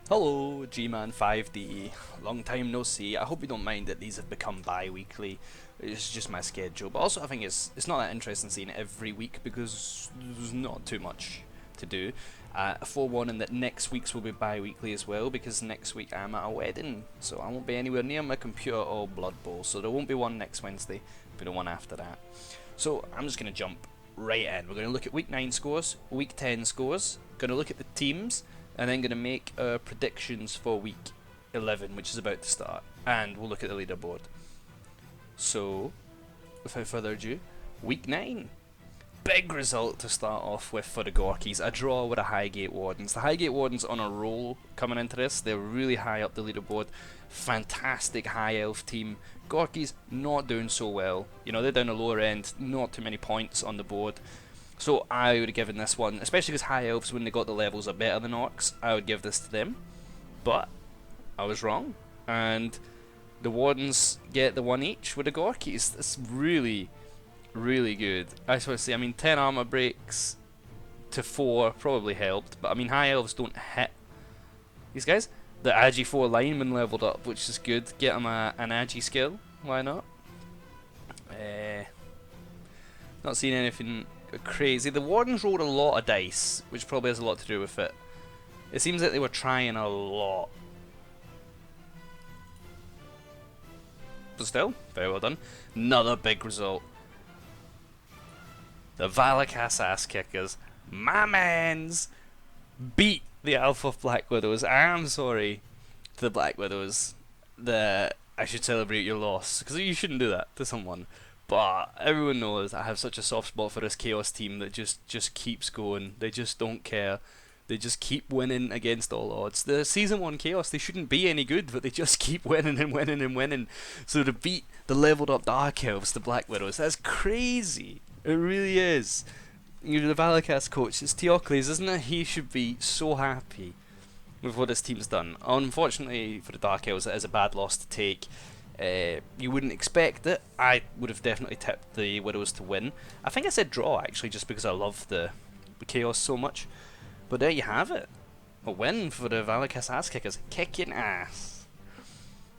Hello, GMan5D. Long time no see. I hope you don't mind that these have become bi-weekly. It's just my schedule. But also I think it's not that interesting seeing it every week because there's not too much to do. Forewarning that next week's will be bi-weekly as well because next week I'm at a wedding. So I won't be anywhere near my computer or Blood Bowl. So there won't be one next Wednesday, but the one after that. So I'm just going to jump right in. We're going to look at week 9 scores, week 10 scores, going to look at the teams, and then going to make predictions for week 11, which is about to start, and we'll look at the leaderboard. So, without further ado, week 9. Big result to start off with for the Gorkies, a draw with the Highgate Wardens. The Highgate Wardens on a roll coming into this, they're really high up the leaderboard, fantastic high elf team. Gorkies not doing so well, you know, they're down the lower end, not too many points on the board. So I would have given this one, especially because High Elves, when they got the levels, are better than Orcs, I would give this to them. But I was wrong, and the Wardens get the one each with the Gorkies. That's really, really good. I just want to say, I mean, 10 armor breaks to 4 probably helped, but I mean, High Elves don't hit these guys. The Agi 4 lineman leveled up, which is good. Get him an Agi skill, why not? Not seeing anything crazy. The Wardens rolled a lot of dice, which probably has a lot to do with it. It seems like they were trying a lot. But still, very well done. Another big result. The Valakas ass kickers, my mans, beat the Alpha Black Widows. I'm sorry to the Black Widows that I should celebrate your loss, because you shouldn't do that to someone. But everyone knows I have such a soft spot for this Chaos team that just keeps going. They just don't care. They just keep winning against all odds. The Season 1 Chaos, they shouldn't be any good, but they just keep winning and winning and winning. So to beat the leveled up Dark Elves, the Black Widows, that's crazy. It really is. You're the Valakas coach, it's Teocles, isn't it? He should be so happy with what his team's done. Unfortunately for the Dark Elves, it is a bad loss to take. You wouldn't expect it. I would have definitely tipped the Widows to win. I think I said draw actually, just because I love the Chaos so much. But there you have it. A win for the Valakas ass kickers. Kicking ass.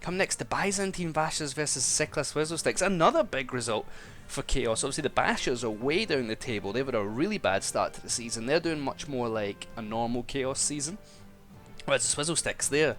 Come next, the Byzantine Bashers versus Sickla Swizzlesticks. Another big result for Chaos. Obviously the Bashers are way down the table. They've had a really bad start to the season. They're doing much more like a normal Chaos season. Whereas the Swizzlesticks, they're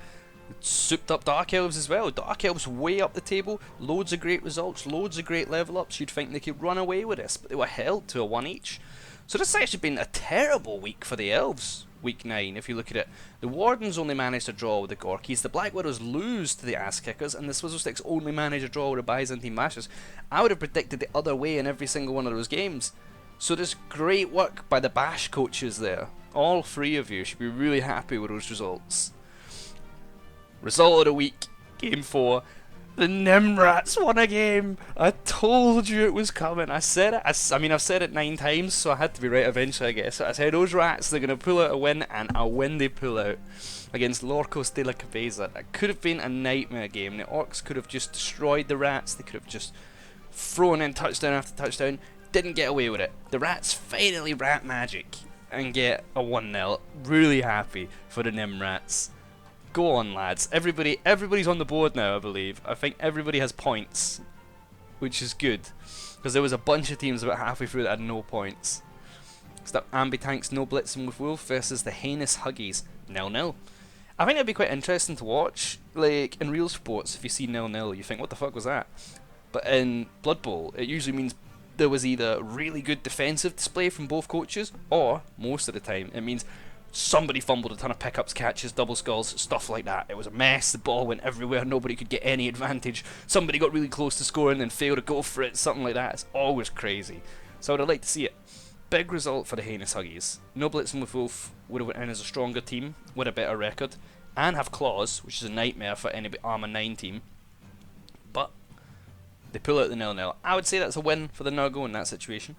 souped up Dark Elves as well. Dark Elves way up the table, loads of great results, loads of great level ups. You'd think they could run away with this, but they were held to a 1 each. So this has actually been a terrible week for the Elves, week 9 if you look at it. The Wardens only managed to draw with the Gorkies, the Black Widows lose to the Ass Kickers, and the Swizzlesticks only managed to draw with the Byzantine Bashers. I would have predicted the other way in every single one of those games. So there's great work by the Bash coaches there. All 3 of you should be really happy with those results. Result of the week, game 4. The Nimrats won a game. I told you it was coming. I said it. I mean, I've said it 9 times, so I had to be right eventually, I guess. I said those rats, they're going to pull out a win, and a win they pull out against Lorcos de la Cabeza. That could have been a nightmare game. The Orcs could have just destroyed the rats. They could have just thrown in touchdown after touchdown. Didn't get away with it. The rats finally rat magic and get a 1-0. Really happy for the Nimrats. Go on, lads. Everybody's on the board now, I believe. I think everybody has points, which is good, because there was a bunch of teams about halfway through that had no points. Stop Ambi-Tanks no blitzing with Wolf versus the Heinous Huggies 0-0. I think it'd be quite interesting to watch. Like in real sports, if you see 0-0, you think, what the fuck was that? But in Blood Bowl, it usually means there was either really good defensive display from both coaches, or most of the time it means somebody fumbled a ton of pickups, catches, double skulls, stuff like that. It was a mess, the ball went everywhere, nobody could get any advantage. Somebody got really close to scoring and failed to go for it, something like that. It's always crazy. So I'd like to see it. Big result for the Heinous Huggies. No blitzing with Wolf would have went in as a stronger team, with a better record, and have claws, which is a nightmare for any Armour 9 team. But they pull out the 0-0. I would say that's a win for the Nurgle in that situation.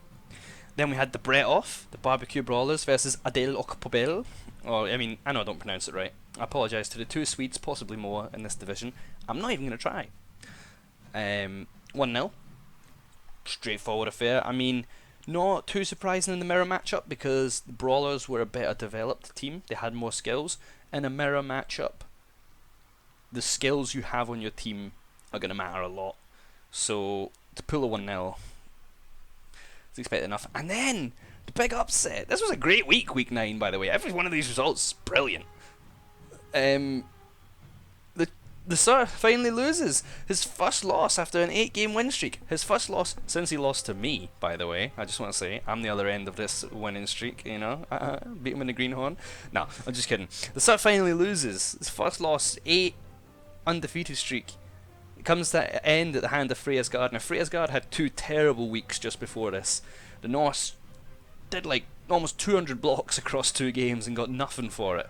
Then we had the Brett Off, the Barbecue Brawlers versus Adel Okpobel. Or, I mean, I know I don't pronounce it right. I apologise to the 2 Swedes, possibly more in this division. I'm not even going to try. 1-0. Straightforward affair. I mean, not too surprising in the mirror matchup because the Brawlers were a better developed team. They had more skills. in a mirror matchup, the skills you have on your team are going to matter a lot. So to pull a 1-0, it's expected enough. And then the big upset. This was a great week 9, by the way. Every one of these results is brilliant. The Sir finally loses his first loss after an 8-game win streak. His first loss since he lost to me, by the way. I just want to say, I'm the other end of this winning streak, you know. Beat him in the greenhorn. No, I'm just kidding. The Sir finally loses his first loss, 8 undefeated streak. It comes to an end at the hand of Freyasgard. Now, Freyasgard had 2 terrible weeks just before this. The Norse did like almost 200 blocks across 2 games and got nothing for it.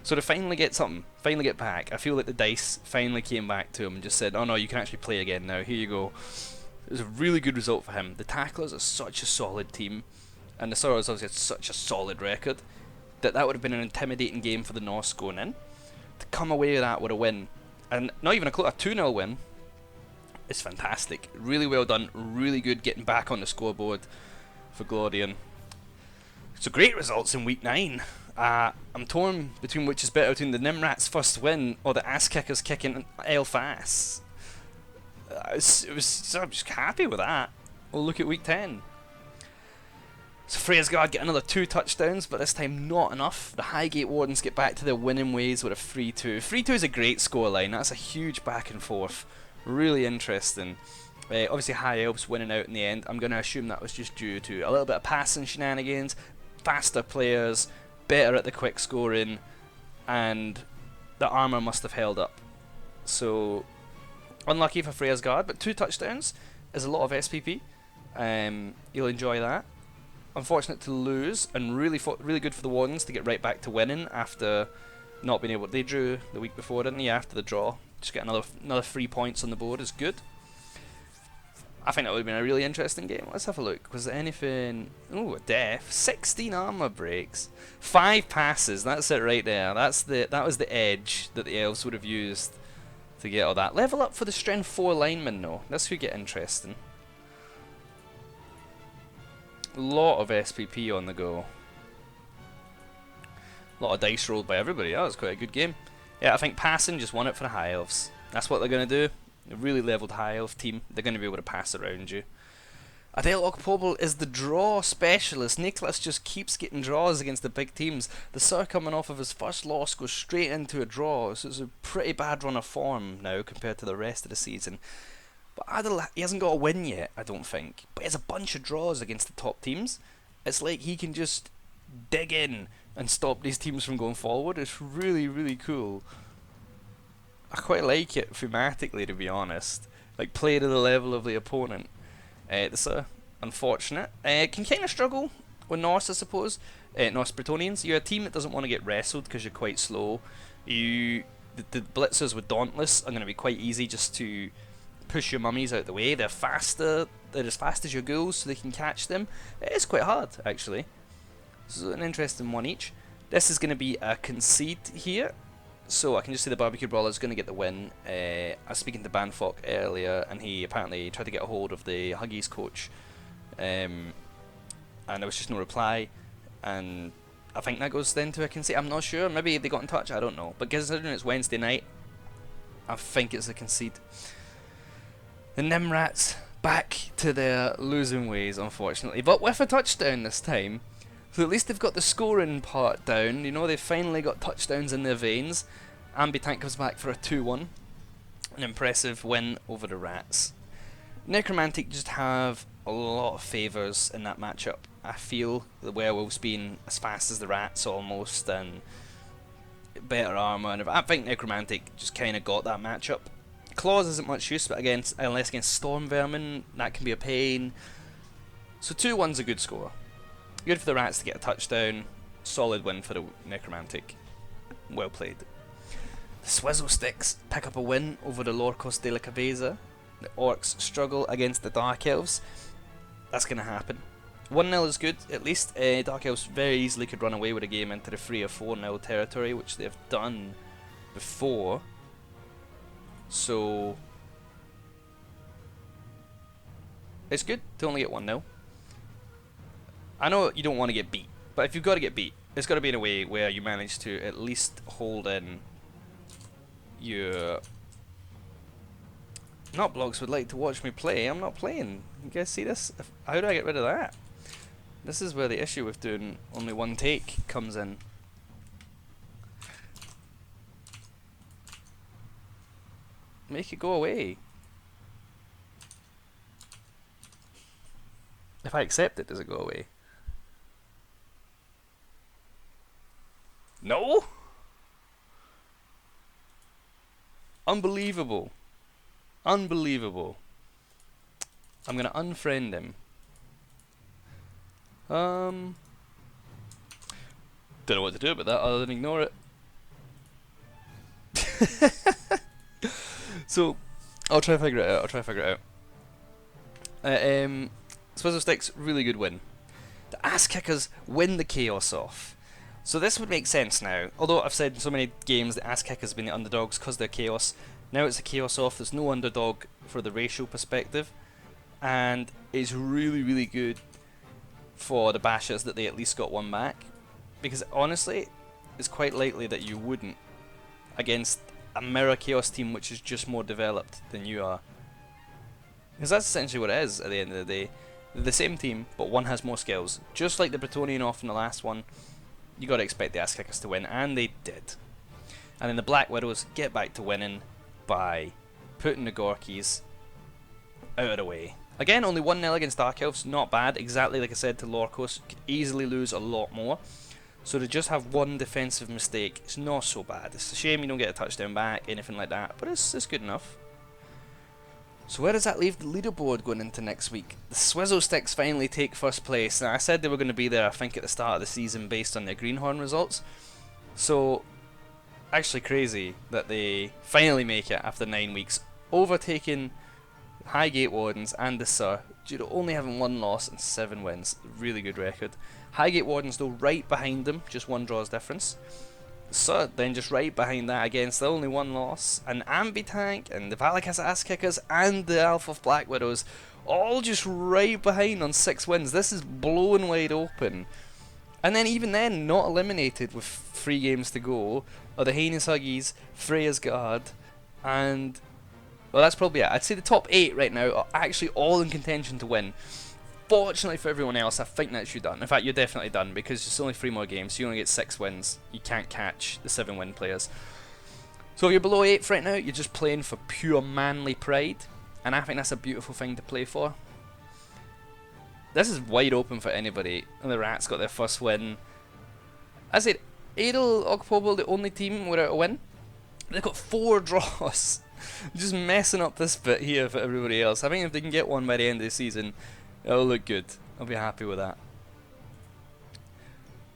So to finally get something, finally get back, I feel like the dice finally came back to him and just said, oh no, you can actually play again now, here you go. It was a really good result for him. The Tacklers are such a solid team, and the Sorrows obviously had such a solid record, that would have been an intimidating game for the Norse going in. To come away with that with a win, and not even a 2-0 win, is fantastic. Really well done, really good getting back on the scoreboard for Glorian. So great results in week 9. I'm torn between which is better, between the Nimrat's first win or the ass kickers kicking Elfas. I'm just happy with that. We'll look at week 10. So Freyasgard get another 2 touchdowns, but this time not enough. The Highgate Wardens get back to their winning ways with a 3-2. 3-2 is a great scoreline. That's a huge back and forth. Really interesting. Obviously High Elves winning out in the end. I'm going to assume that was just due to a little bit of passing shenanigans, faster players, better at the quick scoring, and the armour must have held up. So unlucky for Freyasgard, but 2 touchdowns is a lot of SPP. You'll enjoy that. Unfortunate to lose, and really good for the Wardens to get right back to winning after not being able. They drew the week before, didn't they? After the draw, just get another 3 points on the board is good. I think that would have been a really interesting game. Let's have a look. Was there anything? Ooh, a death. 16 armor breaks. 5 passes. That's it right there. That was the edge that the elves would have used to get all that. Level up for the strength 4 linemen though. This could get interesting. A lot of SPP on the go. A lot of dice rolled by everybody. That was quite a good game. Yeah, I think passing just won it for the High Elves. That's what they're going to do. A really levelled High Elf team. They're going to be able to pass around you. Adelok Pobl is the draw specialist. Nicholas just keeps getting draws against the big teams. The Sir, coming off of his first loss, goes straight into a draw. So it's a pretty bad run of form now compared to the rest of the season. But Adel, he hasn't got a win yet, I don't think. But he has a bunch of draws against the top teams. It's like he can just dig in and stop these teams from going forward. It's really, really cool. I quite like it thematically, to be honest. Like, play to the level of the opponent. This is unfortunate. Can kind of struggle with Norse, I suppose. Norse Bretonians. You're a team that doesn't want to get wrestled because you're quite slow. The blitzers with Dauntless are going to be quite easy just to push your mummies out the way. They're faster. They're as fast as your ghouls, so they can catch them. It is quite hard, actually. This is an interesting one each. This is going to be a concede here. So I can just say the Barbecue Brawler is going to get the win. I was speaking to Banfok earlier, and he apparently tried to get a hold of the Huggies coach, and there was just no reply. And I think that goes then to a concede. I'm not sure. Maybe they got in touch. I don't know. But considering it's Wednesday night, I think it's a concede. The Nimrats back to their losing ways, unfortunately, but with a touchdown this time. So at least they've got the scoring part down. You know, they've finally got touchdowns in their veins. Ambitank comes back for a 2-1. An impressive win over the Rats. Necromantic just have a lot of favours in that matchup. I feel the Werewolves being as fast as the Rats almost, and better armour. And I think Necromantic just kind of got that matchup. Claws isn't much use, but unless against Storm Vermin, that can be a pain. So 2-1's a good score. Good for the Rats to get a touchdown. Solid win for the Necromantic. Well played. The Swizzle Sticks pick up a win over the Lorcos de la Cabeza. The Orcs struggle against the Dark Elves. That's going to happen. 1-0 is good, at least. Dark Elves very easily could run away with a game into the 3 or 4-0 territory, which they've done before. So it's good to only get 1-0. I know you don't want to get beat, but if you've got to get beat, it's got to be in a way where you manage to at least hold in your... Not blocks would like to watch me play. I'm not playing. You guys see this? How do I get rid of that? This is where the issue with doing only one take comes in. Make it go away. If I accept it, does it go away? No? Unbelievable. Unbelievable. I'm gonna unfriend him. Don't know what to do about that other than ignore it. So, I'll try to figure it out. Swizzle Sticks, really good win. The Ass Kickers win the Chaos off. So this would make sense now. Although I've said in so many games the Ass Kickers have been the underdogs because they're Chaos. Now it's a Chaos off, there's no underdog for the racial perspective. And it's really, really good for the Bashers that they at least got one back. Because honestly, it's quite likely that you wouldn't against a mirror Chaos team which is just more developed than you are. Because that's essentially what it is at the end of the day. They're the same team, but one has more skills. Just like the Bretonian off in the last one, you got to expect the Ass Kickers to win, and they did. And then the Black Widows get back to winning by putting the Gorkies out of the way. Again, only 1-0 against Dark Elves, not bad. Exactly like I said to Lorcos, could easily lose a lot more. So to just have one defensive mistake, it's not so bad. It's a shame you don't get a touchdown back, anything like that, but it's good enough. So where does that leave the leaderboard going into next week? The Swizzle Sticks finally take first place. Now I said they were going to be there, I think, at the start of the season based on their Greenhorn results. So, actually crazy that they finally make it after 9 weeks, overtaking Highgate Wardens and the Sur, due to only having 1 loss and 7 wins. Really good record. Highgate Wardens though right behind them, just 1 draw's difference. So then just right behind that again, still only 1 loss, and Ambi-Tank and the Valakas Ass Kickers and the Alpha Black Widows all just right behind on 6 wins. This is blown wide open. And then even then not eliminated with 3 games to go are the Heinous Huggies, Freya's Guard, and well that's probably it. I'd say the top 8 right now are actually all in contention to win. Fortunately for everyone else, I think that's you done. In fact, you're definitely done because it's only 3 more games, so you only get 6 wins. You can't catch the 7 win players. So if you're below 8th right now, you're just playing for pure manly pride, and I think that's a beautiful thing to play for. This is wide open for anybody, and the Rats got their first win. I said, Adel Ogpobel, the only team without a win. They've got 4 draws. Just messing up this bit here for everybody else. I think if they can get one by the end of the season, it'll look good. I'll be happy with that.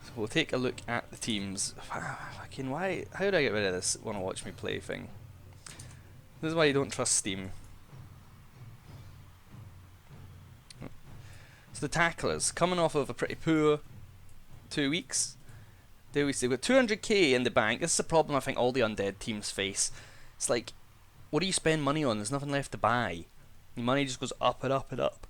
So we'll take a look at the teams. Fucking why? How do I get rid of this wanna watch me play thing? This is why you don't trust Steam. So the Tacklers, coming off of a pretty poor 2 weeks. They've got 200k in the bank. This is a problem I think all the undead teams face. It's like, what do you spend money on? There's nothing left to buy. Your money just goes up and up and up.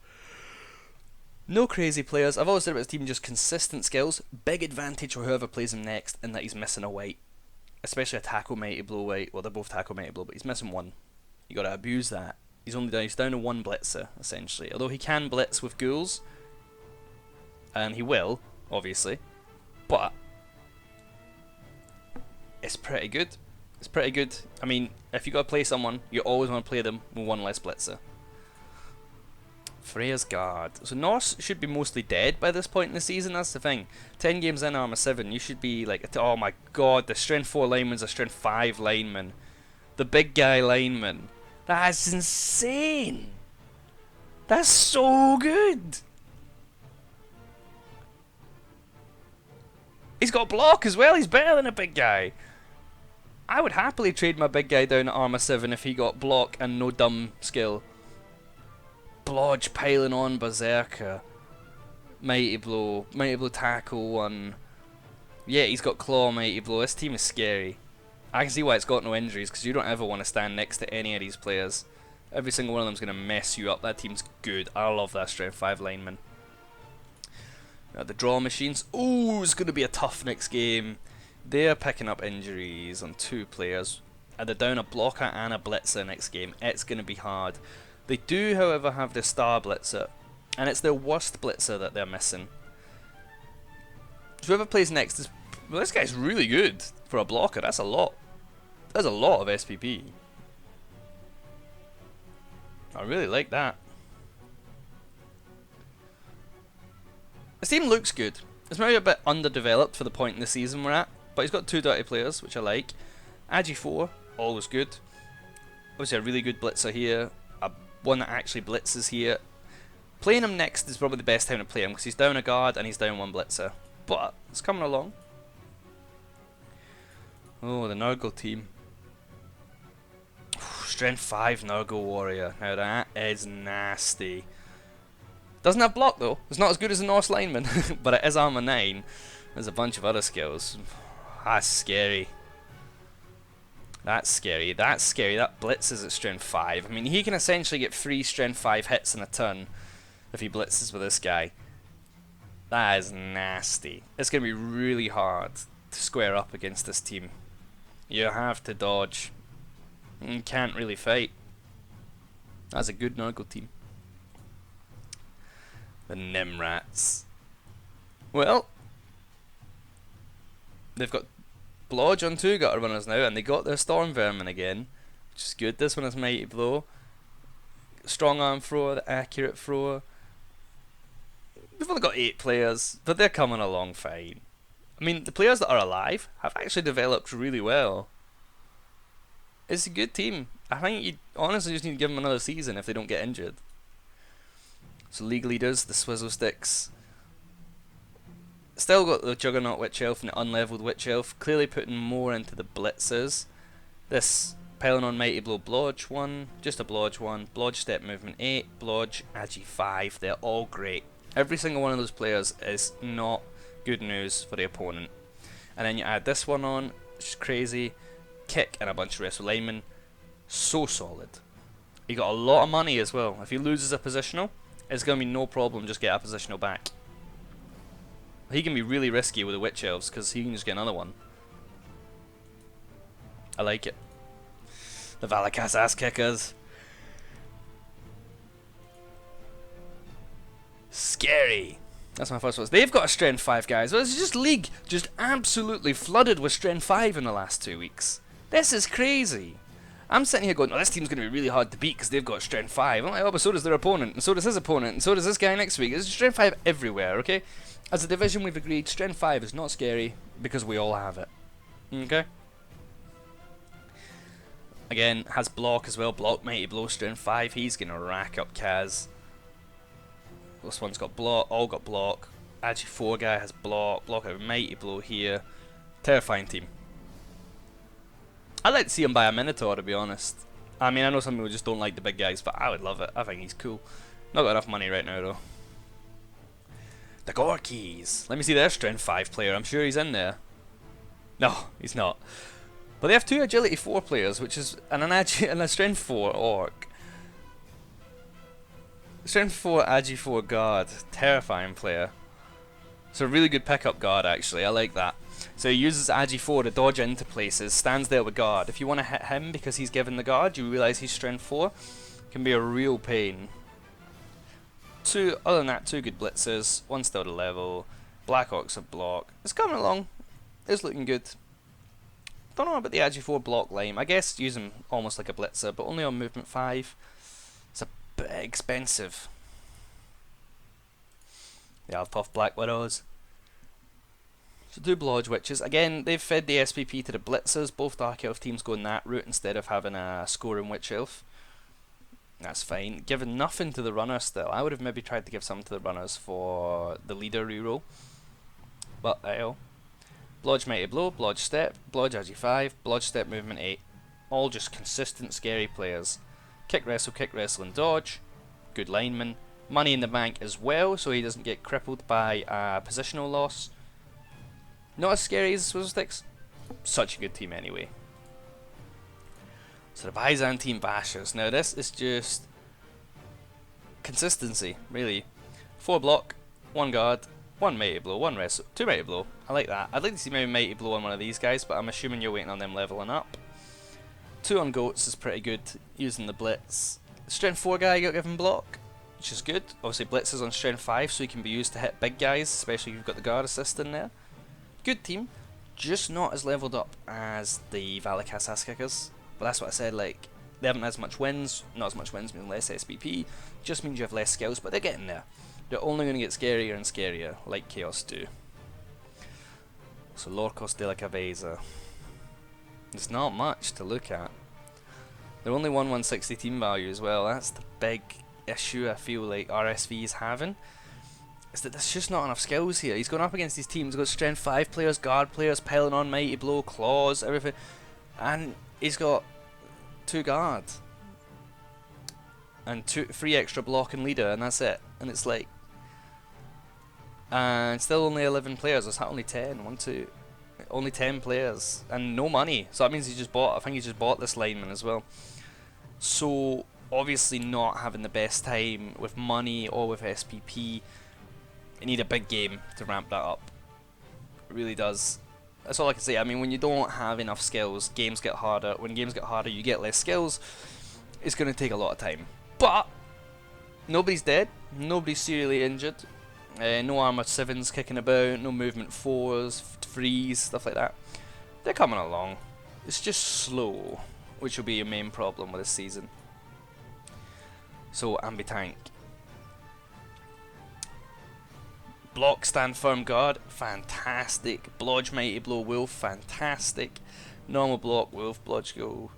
No crazy players. I've always said about his team, just consistent skills. Big advantage for whoever plays him next in that he's missing a white. Especially a Tackle Mighty Blow white. Well, they're both Tackle Mighty Blow, but he's missing 1. You gotta abuse that. He's down to 1 blitzer, essentially. Although he can blitz with ghouls. And he will, obviously. But it's pretty good. It's pretty good. I mean, if you gotta play someone, you always want to play them with 1 less blitzer. Freya's Guard. So Norse should be mostly dead by this point in the season, that's the thing. 10 games in Armour 7, you should be like, oh my god, the Strength 4 lineman's a Strength 5 lineman. The big guy lineman. That's insane! That's so good! He's got block as well, he's better than a big guy. I would happily trade my big guy down at Armour 7 if he got block and no dumb skill. Blodge piling on Berserker. Mighty Blow Tackle 1. Yeah, he's got Claw, Mighty Blow. This team is scary. I can see why it's got no injuries, because you don't ever want to stand next to any of these players. Every single one of them is going to mess you up. That team's good. I love that Strength 5 lineman. The draw machines. Ooh, it's going to be a tough next game. They're picking up injuries on 2 players. They're down a blocker and a blitzer next game. It's going to be hard. They do, however, have the star blitzer, and it's their worst blitzer that they're missing. So whoever plays next is... Well, this guy's really good for a blocker. That's a lot. That's a lot of SPP. I really like that. This team looks good. It's maybe a bit underdeveloped for the point in the season we're at, but he's got 2 dirty players, which I like. Agi4, always good. Obviously a really good blitzer here. One that actually blitzes here. Playing him next is probably the best time to play him because he's down a guard and he's down 1 blitzer. But it's coming along. Oh, the Nurgle team. Strength 5 Nurgle warrior. Now that is nasty. Doesn't have block though. It's not as good as a Norse lineman, but it is armor 9. There's a bunch of other skills. That's scary. That's scary. That's scary. That blitzes at strength 5. I mean, he can essentially get 3 strength 5 hits in a turn if he blitzes with this guy. That is nasty. It's going to be really hard to square up against this team. You have to dodge. You can't really fight. That's a good Nurgle team. The Nimrats. Well, they've got Blodge on 2 gutter runners now, and they got their Storm Vermin again, which is good. This one is Mighty Blow. Strong arm thrower, the accurate thrower. We've only got 8 players, but they're coming along fine. I mean, the players that are alive have actually developed really well. It's a good team. I think you honestly just need to give them another season if they don't get injured. So league leaders, the Swizzle Sticks. Still got the Juggernaut Witch Elf and the Unleveled Witch Elf, clearly putting more into the blitzers. This Pelinon Mighty Blow Blodge 1, just a Blodge 1, Blodge Step Movement 8, Blodge Agi 5, they're all great. Every single one of those players is not good news for the opponent. And then you add this one on, which is crazy, Kick and a bunch of Wrestle Linemen, so solid. You got a lot of money as well. If he loses a positional, it's going to be no problem, just get a positional back. He can be really risky with the Witch Elves because he can just get another one. I like it. The Valakas ass kickers. Scary. That's my first one. They've got a strength 5, guys. Well, it's just league just absolutely flooded with strength 5 in the last 2 weeks. This is crazy. I'm sitting here going, oh, this team's going to be really hard to beat because they've got strength 5. I'm like, oh, but so does their opponent, and so does his opponent, and so does this guy next week. There's strength 5 everywhere, okay? As a division, we've agreed strength 5 is not scary because we all have it. Okay? Again, has block as well. Block Mighty Blow, strength 5. He's going to rack up Kaz. This one's got block, all got block. Agi 4 guy has block. Block out Mighty Blow here. Terrifying team. I'd like to see him buy a Minotaur, to be honest. I mean, I know some people just don't like the big guys, but I would love it. I think he's cool. Not got enough money right now, though. The Gorkies. Let me see their strength 5 player. I'm sure he's in there. No, he's not. But they have 2 agility 4 players, which is and a strength 4 orc. Strength 4 Agi 4 guard. Terrifying player. It's a really good pickup guard, actually. I like that. So he uses Agi 4 to dodge into places, stands there with guard. If you want to hit him because he's given the guard, you realise he's strength 4. Can be a real pain. Other than that, 2 good blitzers, 1 still to level, Black Ox of block. It's coming along. It's looking good. Don't know about the Agi 4 block lime. I guess use him almost like a blitzer, but only on movement 5. It's a bit expensive. The Altoff Black Widows. So 2 Blodge Witches. Again, they've fed the SPP to the blitzers. Both Dark Elf teams going that route instead of having a scoring Witch Elf. That's fine. Given nothing to the runner still. I would have maybe tried to give some to the runners for the leader reroll. But hell. Blodge Mighty Blow, Blodge Step, Blodge Agi 5, Blodge Step Movement 8. All just consistent scary players. Kick Wrestle and Dodge. Good lineman. Money in the bank as well, so he doesn't get crippled by positional loss. Not as scary as Swizzle Sticks. Such a good team anyway. So the Byzantine Bashers. Now this is just consistency, really. 4 block, 1 guard, One Mighty Blow, one Wrestle, two Mighty Blow. I like that. I'd like to see maybe Mighty Blow on one of these guys, but I'm assuming you're waiting on them leveling up. 2 on Goats is pretty good using the Blitz. Strength 4 guy got given block, which is good. Obviously Blitz is on Strength 5, so he can be used to hit big guys, especially if you've got the guard assist in there. Good team, just not as leveled up as the Valakas ass kickers. But that's what I said, like, they haven't as much wins. Not as much wins means less SPP, just means you have less skills, but they're getting there. They're only going to get scarier and scarier, like Chaos do. So Lorcos de la Cabeza. There's not much to look at. They're only 160 team value as well. That's the big issue I feel like RSV is having. Is that there's just not enough skills here. He's going up against these teams. He's got Strength 5 players, Guard players, piling on Mighty Blow, Claws, everything. And he's got 2 Guard. And 3 extra block and leader, and that's it. And it's like... And still only 11 players. Is that only 10? 1, 2... Only 10 players. And no money. So that means he just bought... I think he just bought this lineman as well. So, obviously not having the best time with money or with SPP. You need a big game to ramp that up. It really does. That's all I can say. I mean, when you don't have enough skills, games get harder. When games get harder, you get less skills. It's going to take a lot of time. But, nobody's dead. Nobody's seriously injured. No armor 7s kicking about. No movement 4s, 3s, stuff like that. They're coming along. It's just slow, which will be your main problem with this season. So, Ambi-Tank. Block, stand firm, guard, fantastic. Blodge, Mighty Blow, Wolf, fantastic. Normal block, Wolf, Blodge, go.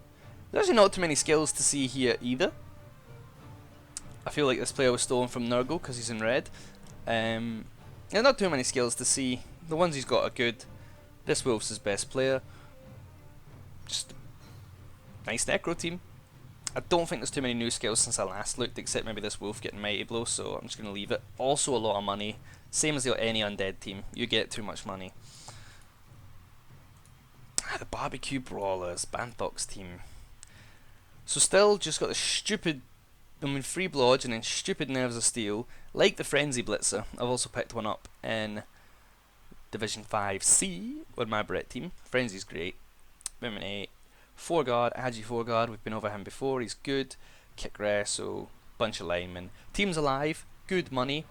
There's actually not too many skills to see here either. I feel like this player was stolen from Nurgle because he's in red. There's not too many skills to see. The ones he's got are good. This Wolf's his best player. Just nice Necro team. I don't think there's too many new skills since I last looked, except maybe this Wolf getting Mighty Blow, so I'm just going to leave it. Also a lot of money. Same as any undead team. You get too much money. The Barbecue Brawlers, Bandbox team. So still just got the stupid, free Blodge and then stupid Nerves of Steel. Like the Frenzy Blitzer, I've also picked one up in Division 5C with my Brett team. Frenzy's great. Women 8. 4 guard, Agi 4 guard, we've been over him before, he's good. Kick Wrestle, bunch of linemen. Team's alive, good money.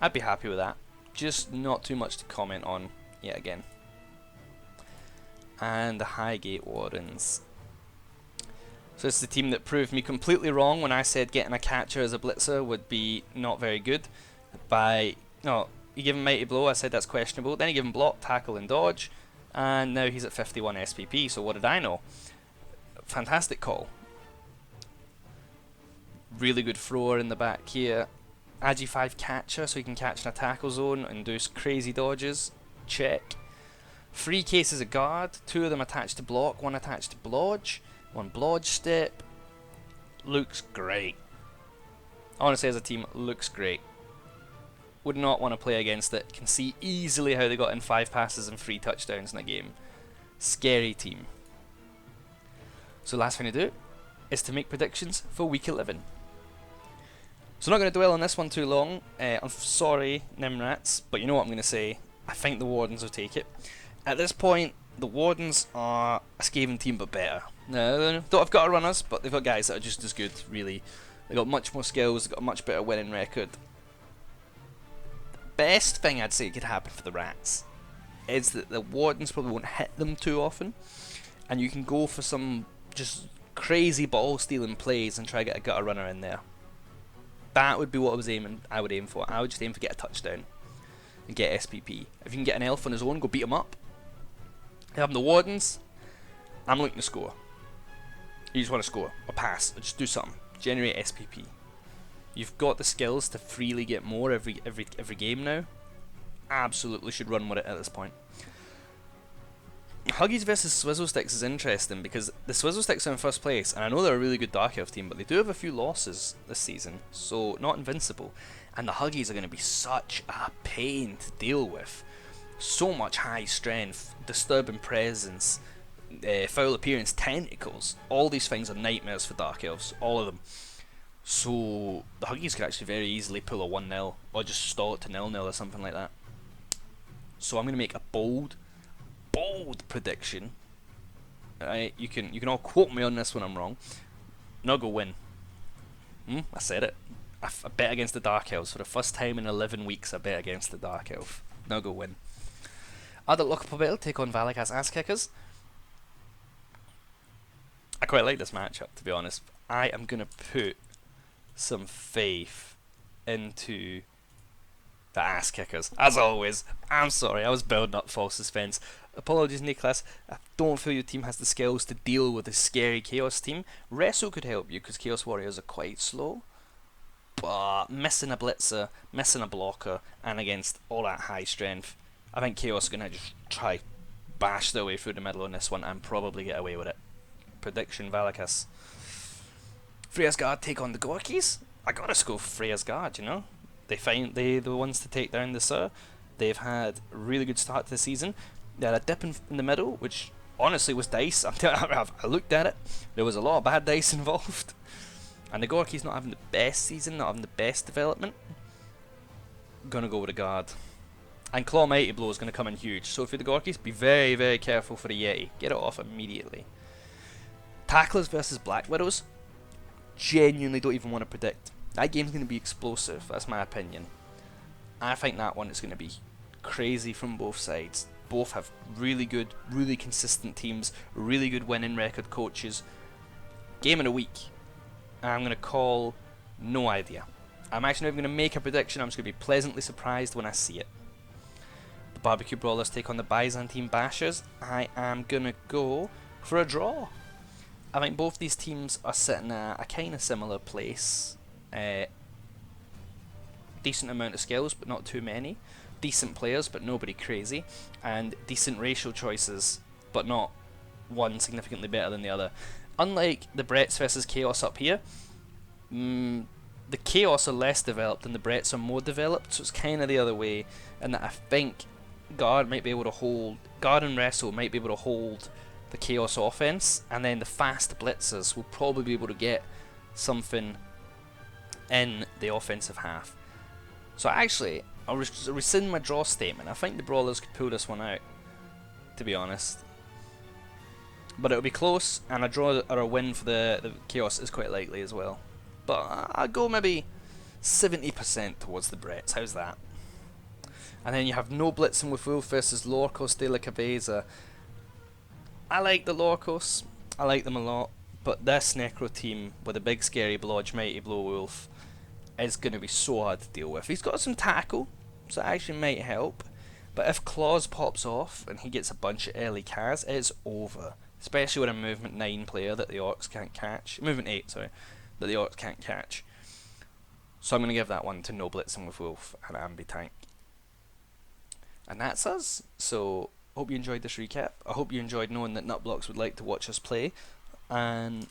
I'd be happy with that. Just not too much to comment on yet again. And the Highgate Wardens. So it's the team that proved me completely wrong when I said getting a catcher as a blitzer would be not very good. You give him Mighty Blow, I said that's questionable. Then you give him block, tackle and dodge. And now he's at 51 SPP, so what did I know? Fantastic call. Really good thrower in the back here. Agi 5 catcher, so he can catch in a tackle zone and do crazy dodges. Check. 3 cases of guard, 2 of them attached to block, 1 attached to blodge, 1 blodge step. Looks great. Honestly, as a team, looks great. Would not want to play against it. Can see easily how they got in 5 passes and 3 touchdowns in a game. Scary team. So last thing to do is to make predictions for week 11. So I'm not going to dwell on this one too long. I'm sorry, Nimrats, but you know what I'm going to say. I think the Wardens will take it. At this point, the Wardens are a Skaven team but better. Don't have got runners, but they've got guys that are just as good, really. They've got much more skills, they've got a much better winning record. Best thing I'd say could happen for the Rats is that the Wardens probably won't hit them too often, and you can go for some just crazy ball stealing plays and try to get a gutter runner in there. That would be what I would aim for. I would just aim for get a touchdown and get SPP. If you can get an elf on his own, go beat him up. If I'm the Wardens, I'm looking to score. You just want to score or pass or just do something. Generate SPP. You've got the skills to freely get more every game now. Absolutely should run with it at this point. Huggies versus Swizzle Sticks is interesting because the Swizzle Sticks are in first place, and I know they're a really good Dark Elf team, but they do have a few losses this season, so not invincible. And the Huggies are going to be such a pain to deal with. So much high strength, disturbing presence, foul appearance, tentacles. All these things are nightmares for Dark Elves, all of them. So the Huggies could actually very easily pull a 1-0 or just stall it to 0-0 or something like that. So I'm going to make a bold prediction. Right, you can all quote me on this when I'm wrong. Nuggle win. I said it. I bet against the Dark Elves for the first time in 11 weeks. I bet against the Dark Elf. Nuggle win. Other local battle take on Valakas Ass Kickers. I quite like this matchup, to be honest. I am gonna put some faith into the Ass Kickers. As always, I'm sorry, I was building up false suspense. Apologies, Nicholas. I don't feel your team has the skills to deal with a scary Chaos team. Resso could help you because Chaos Warriors are quite slow. But missing a blitzer, missing a blocker, and against all that high strength, I think Chaos are going to just try bash their way through the middle on this one and probably get away with it. Prediction, Valakas. Freya's Guard take on the Gorkies. I gotta go Freya's Guard, you know. They the ones to take down the Sir. They've had a really good start to the season. They had a dip in the middle, which honestly was dice. I looked at it. There was a lot of bad dice involved. And the Gorkies not having the best season, not having the best development. Gonna go with a Guard. And Claw Mighty Blow is going to come in huge. So if you're the Gorkies, be very, very careful for the Yeti. Get it off immediately. Tacklers versus Black Widows. Genuinely don't even want to predict. That game's going to be explosive. That's my opinion. I think that one is going to be crazy from both sides. Both have really good, really consistent teams. Really good winning record coaches. Game of the week. I'm going to call no idea. I'm actually not even going to make a prediction. I'm just going to be pleasantly surprised when I see it. The Barbecue Brawlers take on the Byzantine Bashers. I am going to go for a draw. I think both these teams are sitting at a kind of similar place. Decent amount of skills, but not too many. Decent players, but nobody crazy. And decent racial choices, but not one significantly better than the other. Unlike the Bretts versus Chaos up here, the Chaos are less developed and the Bretts are more developed, so it's kind of the other way. And that I think Guard might be able to hold, Guard and Wrestle might be able to hold the Chaos offense, and then the fast blitzers will probably be able to get something in the offensive half. So actually, I'll rescind my draw statement. I think the Brawlers could pull this one out, to be honest. But it'll be close, and a draw or a win for the Chaos is quite likely as well. But I'll go maybe 70% towards the Bretts. How's that? And then you have No Blitzing with Wolf versus Lorcos de la Cabeza. I like the Lorcos. I like them a lot. But this Necro team with a big scary Blodge Mighty Blow Wolf is going to be so hard to deal with. He's got some tackle, so it actually might help. But if Claws pops off and he gets a bunch of early Kaz, it's over. Especially with a Movement 9 player that the Orcs can't catch. Movement 8, sorry. That the Orcs can't catch. So I'm going to give that one to No Blitzing with Wolf and Ambi Tank. And that's us. So hope you enjoyed this recap. I hope you enjoyed knowing that Nutblocks would like to watch us play. And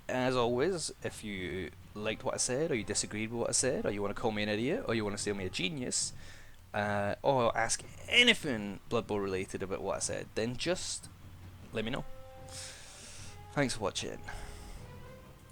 as always, if you liked what I said, or you disagreed with what I said, or you want to call me an idiot, or you want to say me a genius, or ask anything Blood Bowl related about what I said, then just let me know. Thanks for watching.